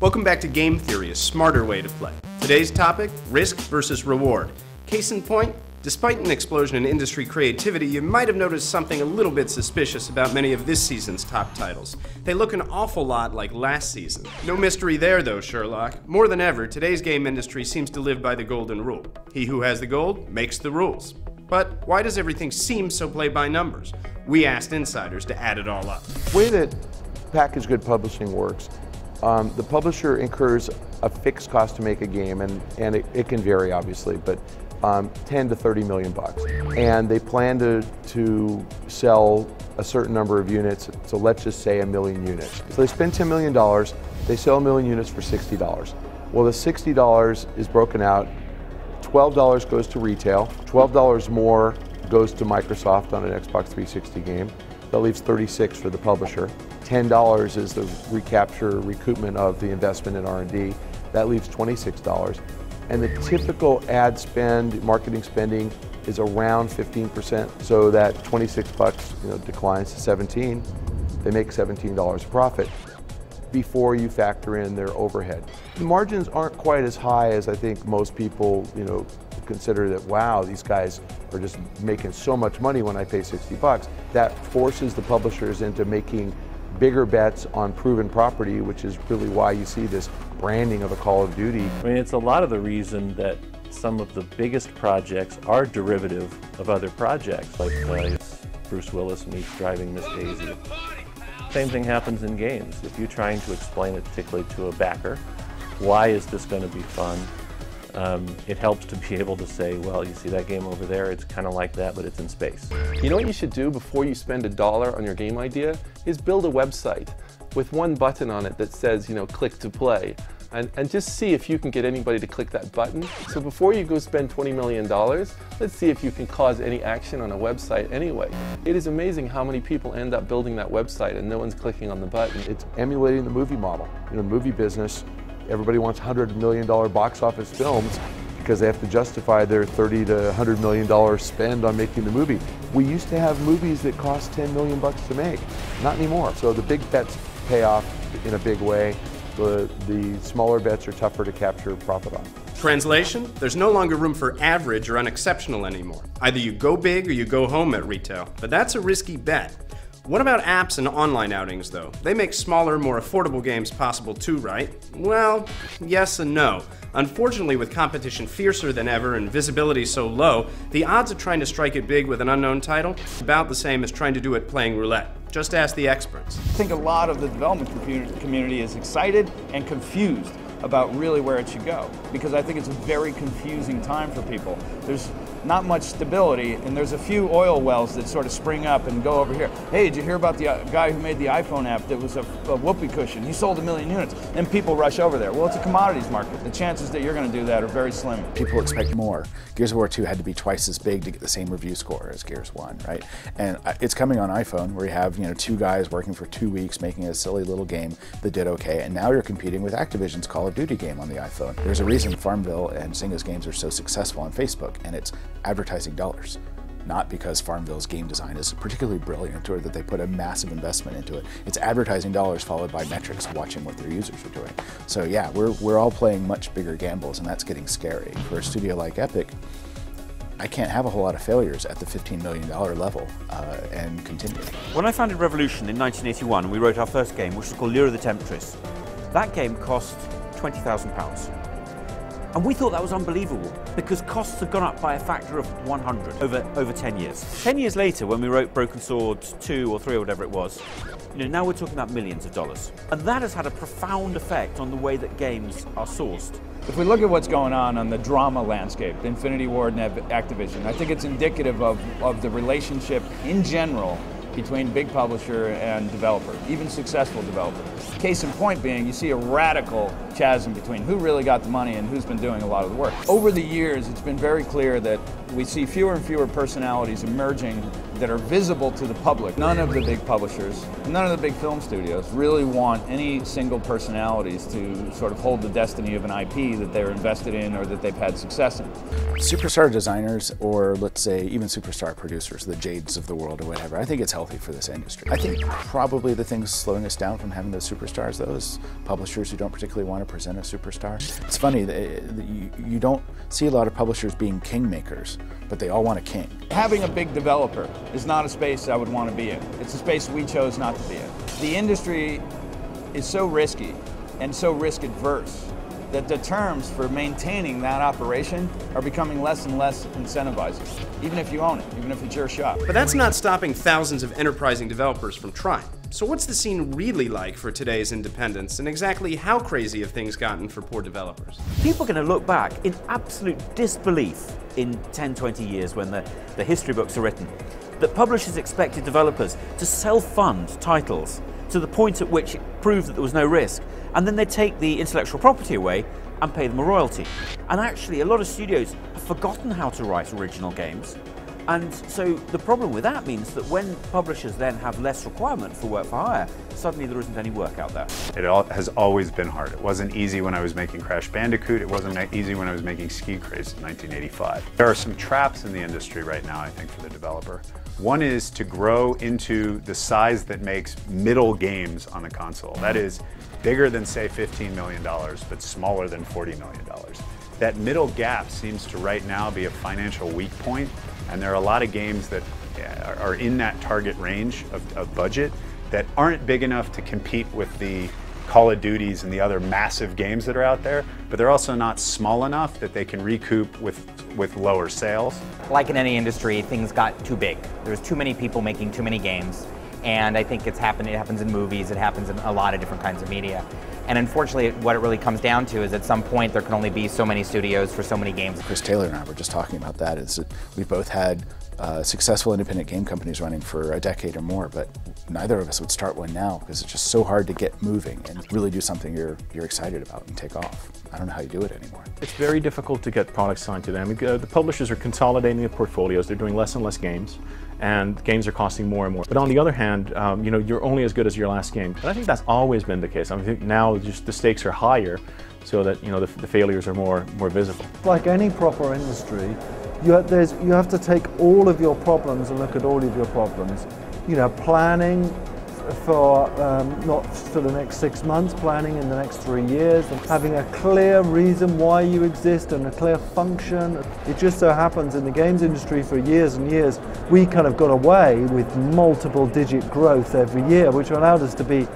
Welcome back to Game Theory, a smarter way to play. Today's topic, risk versus reward. Case in point, despite an explosion in industry creativity, you might have noticed something a little bit suspicious about many of this season's top titles. They look an awful lot like last season. No mystery there though, Sherlock. More than ever, today's game industry seems to live by the golden rule. He who has the gold makes the rules. But why does everything seem so play by numbers? We asked insiders to add it all up. The way that packaged good publishing works, the publisher incurs a fixed cost to make a game, and it can vary obviously, but 10 to 30 million bucks. And they plan to sell a certain number of units, so let's just say 1 million units. So they spend $10 million, they sell 1 million units for $60. Well, the $60 is broken out, $12 goes to retail, $12 more goes to Microsoft on an Xbox 360 game. That leaves $36 for the publisher. $10 is the recoupment of the investment in R&D. That leaves $26. And the typical ad spend, marketing spending, is around 15%. So that 26 bucks, declines to 17. They make $17 profit before you factor in their overhead. The margins aren't quite as high as I think most people, consider that, wow, these guys are just making so much money when I pay 60 bucks. That forces the publishers into making bigger bets on proven property, which is really why you see this branding of a Call of Duty. I mean, it's a lot of the reason that some of the biggest projects are derivative of other projects, like Bruce Willis meets Driving Miss Daisy. Same thing happens in games. If you're trying to explain it particularly to a backer, why is this going to be fun? It helps to be able to say, well, you see that game over there, it's kind of like that, but it's in space. You know what you should do before you spend $1 on your game idea? Is build a website with one button on it that says, click to play. And just see if you can get anybody to click that button. So before you go spend $20 million, let's see if you can cause any action on a website anyway. It is amazing how many people end up building that website and no one's clicking on the button. It's emulating the movie model. In the movie business, everybody wants $100 million box office films because they have to justify their $30 to $100 million spend on making the movie. We used to have movies that cost 10 million bucks to make, not anymore. So the big bets pay off in a big way. The smaller bets are tougher to capture profit on. Translation, there's no longer room for average or unexceptional anymore. Either you go big or you go home at retail, but that's a risky bet. What about apps and online outings though? They make smaller, more affordable games possible too, right? Well, yes and no. Unfortunately, with competition fiercer than ever and visibility so low, the odds of trying to strike it big with an unknown title is about the same as trying to do it playing roulette. Just ask the experts. I think a lot of the development community is excited and confused about really where it should go, because I think it's a very confusing time for people. There's not much stability, and there's a few oil wells that sort of spring up and go over here. Hey, did you hear about the guy who made the iPhone app that was a whoopee cushion? He sold 1 million units, and people rush over there. Well, it's a commodities market. The chances that you're going to do that are very slim. People expect more. Gears of War 2 had to be twice as big to get the same review score as Gears 1, right? And it's coming on iPhone, where you have 2 guys working for 2 weeks making a silly little game that did okay, and now you're competing with Activision's Call of Duty game on the iPhone. There's a reason Farmville and Zynga's games are so successful on Facebook, and it's advertising dollars. Not because Farmville's game design is particularly brilliant or that they put a massive investment into it. It's advertising dollars followed by metrics watching what their users are doing. So yeah, we're all playing much bigger gambles, and that's getting scary. For a studio like Epic, I can't have a whole lot of failures at the $15 million level and continue. When I founded Revolution in 1981, we wrote our first game, which was called Lure of the Temptress. That game cost £20,000. And we thought that was unbelievable, because costs have gone up by a factor of 100 over 10 years. 10 years later, when we wrote Broken Sword 2 or 3 or whatever it was, now we're talking about millions of dollars. And that has had a profound effect on the way that games are sourced. If we look at what's going on the drama landscape, the Infinity Ward and Activision, I think it's indicative of the relationship in general between big publisher and developer, even successful developer. Case in point being, you see a radical chasm between who really got the money and who's been doing a lot of the work. Over the years, it's been very clear that we see fewer and fewer personalities emerging that are visible to the public. None of the big publishers, none of the big film studios really want any single personalities to sort of hold the destiny of an IP that they're invested in or that they've had success in. Superstar designers, or let's say even superstar producers, the Jades of the world or whatever, I think it's healthy for this industry. I think probably the thing slowing us down from having those superstars, though, is publishers who don't particularly want to present a superstar. It's funny that you don't see a lot of publishers being kingmakers, but they all want a king. Having a big developer is not a space I would want to be in. It's a space we chose not to be in. The industry is so risky and so risk adverse that the terms for maintaining that operation are becoming less and less incentivizing, even if you own it, even if it's your shop. But that's not stopping thousands of enterprising developers from trying. So what's the scene really like for today's independents, and exactly how crazy have things gotten for poor developers? People are going to look back in absolute disbelief in 10, 20 years when the history books are written, that publishers expected developers to self-fund titles to the point at which it proved that there was no risk, and then they take the intellectual property away and pay them a royalty. And actually, a lot of studios have forgotten how to write original games. And so the problem with that means that when publishers then have less requirement for work for hire, suddenly there isn't any work out there. It has always been hard. It wasn't easy when I was making Crash Bandicoot. It wasn't easy when I was making Ski Craze in 1985. There are some traps in the industry right now, I think, for the developer. One is to grow into the size that makes middle games on the console. That is bigger than, say, $15 million, but smaller than $40 million. That middle gap seems to right now be a financial weak point, and there are a lot of games that are in that target range of budget that aren't big enough to compete with the Call of Duties and the other massive games that are out there, but they're also not small enough that they can recoup with lower sales. Like in any industry, things got too big. There's too many people making too many games, and I think it happens in movies, it happens in a lot of different kinds of media. And unfortunately, what it really comes down to is at some point there can only be so many studios for so many games. Chris Taylor and I were just talking about that, is that we both had successful independent game companies running for a decade or more, but neither of us would start one now because it's just so hard to get moving and really do something you're excited about and take off. I don't know how you do it anymore. It's very difficult to get products signed to them. The publishers are consolidating their portfolios. They're doing less and less games, and games are costing more and more. But on the other hand, you know, you're only as good as your last game. And I think that's always been the case. I think now just the stakes are higher, so that, you know, the failures are more visible. Like any proper industry, you have to take all of your problems and look at all of your problems. You know, planning for not for the next 6 months, planning in the next 3 years, and having a clear reason why you exist and a clear function. It just so happens in the games industry for years and years, we kind of got away with multiple digit growth every year, which allowed us to be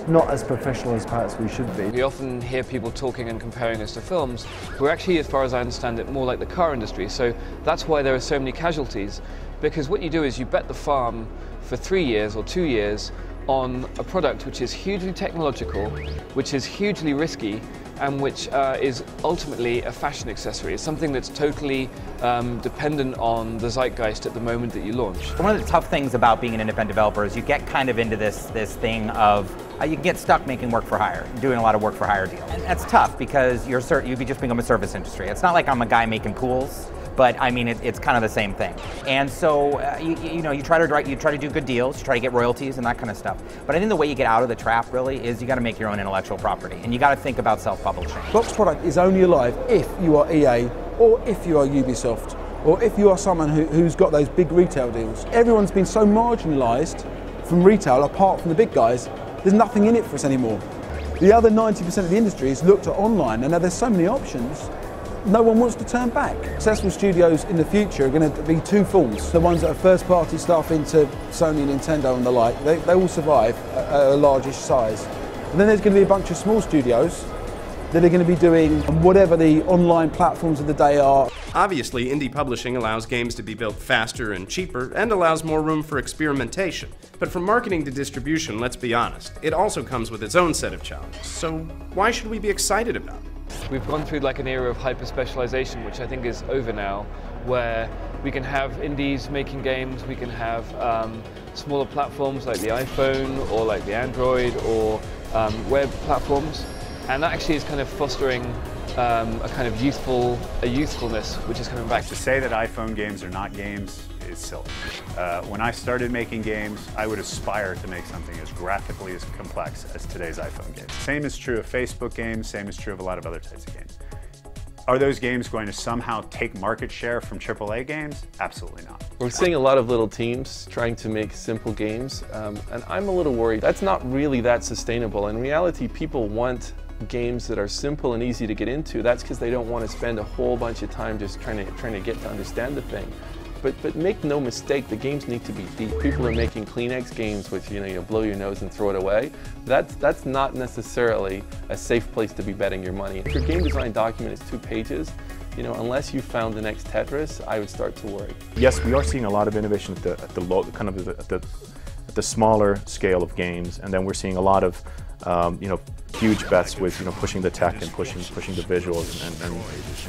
not as professional as perhaps we should be. We often hear people talking and comparing us to films, who are actually, as far as I understand it, more like the car industry. So that's why there are so many casualties, because what you do is you bet the farm for 3 years or 2 years on a product which is hugely technological, which is hugely risky, and which is ultimately a fashion accessory. It's something that's totally dependent on the zeitgeist at the moment that you launch. One of the tough things about being an independent developer is you get kind of into this thing of you can get stuck making work for hire, doing a lot of work for hire deals. And that's tough because you just become a service industry. It's not like I'm a guy making pools, but I mean it's kind of the same thing. And so you know, you try to do good deals, you try to get royalties and that kind of stuff. But I think the way you get out of the trap really is you got to make your own intellectual property, and you got to think about self-publishing. Box product is only alive if you are EA, or if you are Ubisoft, or if you are someone who's got those big retail deals. Everyone's been so marginalised from retail, apart from the big guys. There's nothing in it for us anymore. The other 90% of the industry is looked at online, and now there's so many options. No one wants to turn back. Successful studios in the future are going to be two forms. The ones that are first-party stuff into Sony, Nintendo and the like, they will survive at a largish size. And then there's going to be a bunch of small studios that are going to be doing whatever the online platforms of the day are. Obviously, indie publishing allows games to be built faster and cheaper, and allows more room for experimentation. But from marketing to distribution, let's be honest, it also comes with its own set of challenges. So why should we be excited about it? We've gone through like an era of hyper-specialization, which I think is over now, where we can have indies making games, we can have smaller platforms like the iPhone or like the Android or web platforms, and that actually is kind of fostering a kind of youthfulness which is coming back. To say that iPhone games are not games it's silly. When I started making games, I would aspire to make something as graphically as complex as today's iPhone games. Same is true of Facebook games, same is true of a lot of other types of games. Are those games going to somehow take market share from AAA games? Absolutely not. We're seeing a lot of little teams trying to make simple games, and I'm a little worried. That's not really that sustainable. In reality, people want games that are simple and easy to get into. That's because they don't want to spend a whole bunch of time just trying to get to understand the thing. But make no mistake, the games need to be deep. People are making Kleenex games which you blow your nose and throw it away. That's not necessarily a safe place to be betting your money. If your game design document is 2 pages, unless you found the next Tetris, I would start to worry. Yes, we are seeing a lot of innovation at the smaller scale of games, and then we're seeing a lot of huge bets with pushing the tech and pushing the visuals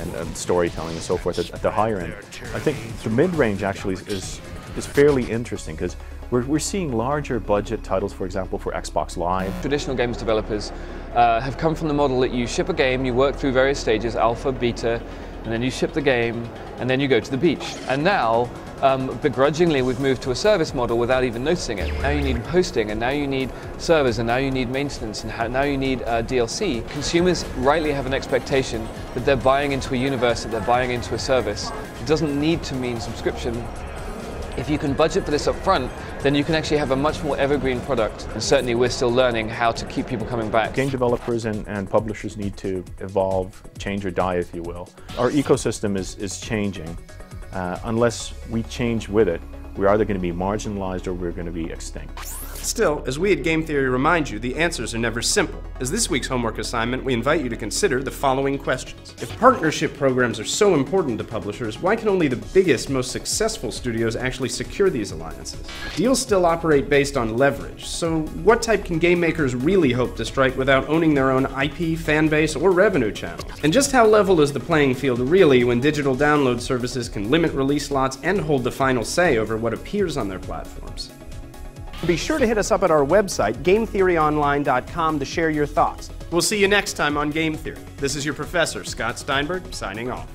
and storytelling and so forth at the higher end. I think the mid-range actually is fairly interesting because we're seeing larger budget titles, for example, for Xbox Live. Traditional games developers have come from the model that you ship a game, you work through various stages, alpha, beta, and then you ship the game, and then you go to the beach. And now, begrudgingly, we've moved to a service model without even noticing it. Now you need hosting, and now you need servers, and now you need maintenance, and now you need DLC. Consumers rightly have an expectation that they're buying into a universe, that they're buying into a service. It doesn't need to mean subscription. If you can budget for this up front, then you can actually have a much more evergreen product. And certainly we're still learning how to keep people coming back. Game developers and publishers need to evolve, change or die, if you will. Our ecosystem is changing. Unless we change with it, we're either going to be marginalized or we're going to be extinct. Still, as we at Game Theory remind you, the answers are never simple. As this week's homework assignment, we invite you to consider the following questions. If partnership programs are so important to publishers, why can only the biggest, most successful studios actually secure these alliances? Deals still operate based on leverage, so what type can game makers really hope to strike without owning their own IP, fan base, or revenue channels? And just how level is the playing field really when digital download services can limit release slots and hold the final say over what appears on their platforms? Be sure to hit us up at our website, GameTheoryOnline.com, to share your thoughts. We'll see you next time on Game Theory. This is your professor, Scott Steinberg, signing off.